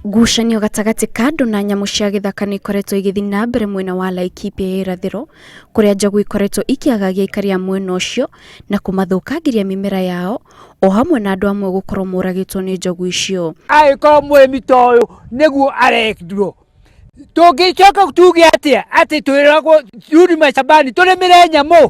Ngucanio gatagati ka andu na nyamu cia githaka ni ikoretwo igithii na mbere mwena wa Laikipia ya irathiro, kuria njogu ikoretwo ikiagagia aikari a mwena ucio na kumathukangiria mimera yao, o hamwe na andu amwe gukorwo moragitwo ni njogu icio. Agĩkorwo mũrĩmi ta ũyũ nĩguo arekirwo, tũngĩcoka tuge atĩa atĩ twĩragwo rudi mashambani tũrĩmĩre nyamũ?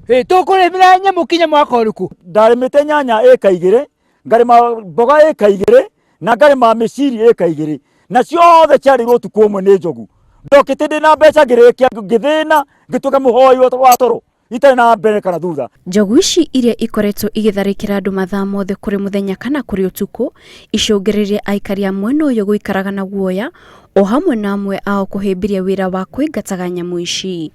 Tũkũrĩmĩra nyamũ kinya mwaka ũrĩkũ? Ndarĩmĩte nyanya ĩka 2, ngarĩma mboga ĩka 2, na ngarĩma mĩciri ĩka 2, na ciothe ciarĩirwo ũtukũ ũmwe nĩ njogu. Ndokĩte ndĩna mbeca ngĩrĩkia ngĩthĩna ngĩtuĩka mũhoi wa toro itarĩ na mbere kana thutha. Njogu ici iria ikoretwo igitharĩkĩra andu mathaa mothe kũrĩ mũthenya kana kũrĩ ũtukũ, icũngĩrĩirie aikari a mwena ũyũ gũikaraga na guoya, o hamwe na amwe ao kũhĩmbiria wĩra wa kũingataga nyamũ ici.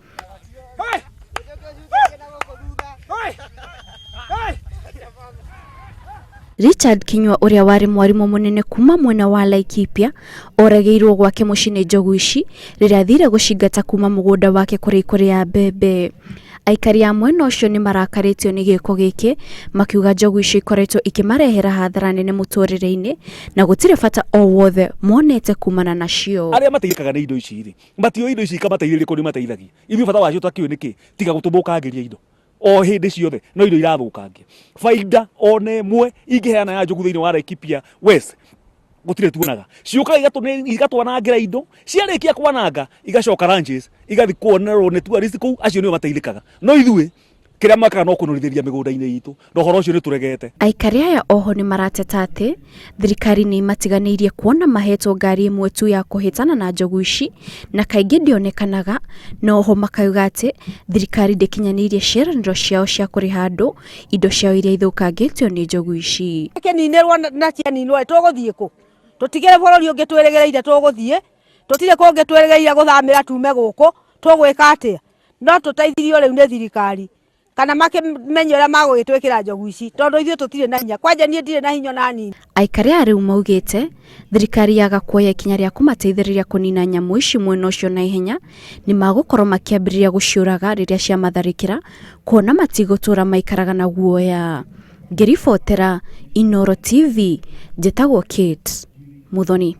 Richard Kinyua uria wari mwarimu munene kuma mwena wa Laikipia oragĩirwo gwake muciĩ nĩ njogu ici rĩrĩa athire gũcingata kuma mũgũnda wake kũrĩ ya mbembe. Aikari a mwena ũcio nĩ marakarĩtio nĩ gĩko gĩkĩ, makiuga njogu icio ikoretwo ikimarehera hathara nene mũtũrĩre-inĩ na gũtirĩ bata o wothe monete kumana nacio. Arĩa mateithĩkaga nĩ indo ici rĩ, matio indo ici ikamateithĩrĩria kũrĩ mateithagia. Ibi bata wacio twakiwe nĩkĩ? Tiga gũtũmbũkagĩria indo. O hindi ciothe no indo irathũkangia. Faida one mwe ingĩheana ya njogu thĩinĩ wa Laikipia West gũtirĩ tuonaga. Ciũka igatwanangira indo, ciarĩkia kwananga igacoka ranches, igathi kuonerwo nĩ tourist kũu, acio nĩo mateithĩkaga. No ithuĩ kĩrĩa makaga no kũnũrithĩria mĩgũnda-inĩ itũ, na ũhoro ũcio nĩ tũregete. Aikari aya oho nĩ marateta atĩ thirikari nĩ matiganĩirie kuona mahetwo ngari ĩmwe tu ya kũhĩtana na njogu ici, na kaingĩ ndionekanaga, na oho makauga atĩ thirikari ndĩkinyanĩirie ciĩranĩro ciao cia kũrĩha andũ indo ciao iria ithũkangĩtio nĩ njogu ici. Ninirwo na cianinwo tũgũthiĩ kũ? Tũtigĩre bũrũri ũngĩ twĩrĩgĩrĩire tũgũthiĩ, tũtirĩ kũngĩ twĩrĩgĩrĩire gũthamĩra tume gũkũ, tũgwĩka atĩa? No tũteithirio rĩu nĩ thirikari kana makĩmenye ũrĩa magũgĩtwĩkĩra njogu ici, tondũ ithuĩ tũtirĩ na hinya. Kwanja niĩ ndirĩ na hinya na nini. Aikari a rĩu maugĩte thirikari yaga kuoya ikinya rĩa kũmateithĩrĩria kũnina nyamũ ici mwena ũcio na ihenya, nĩ magũkorwo makĩambĩrĩria gũciũraga rĩrĩa ciamatharĩkĩra, kuona matigũtũra maikaraga na guoya. Ngĩribotera Inooro TV, njĩtagwo Kate Muthoni.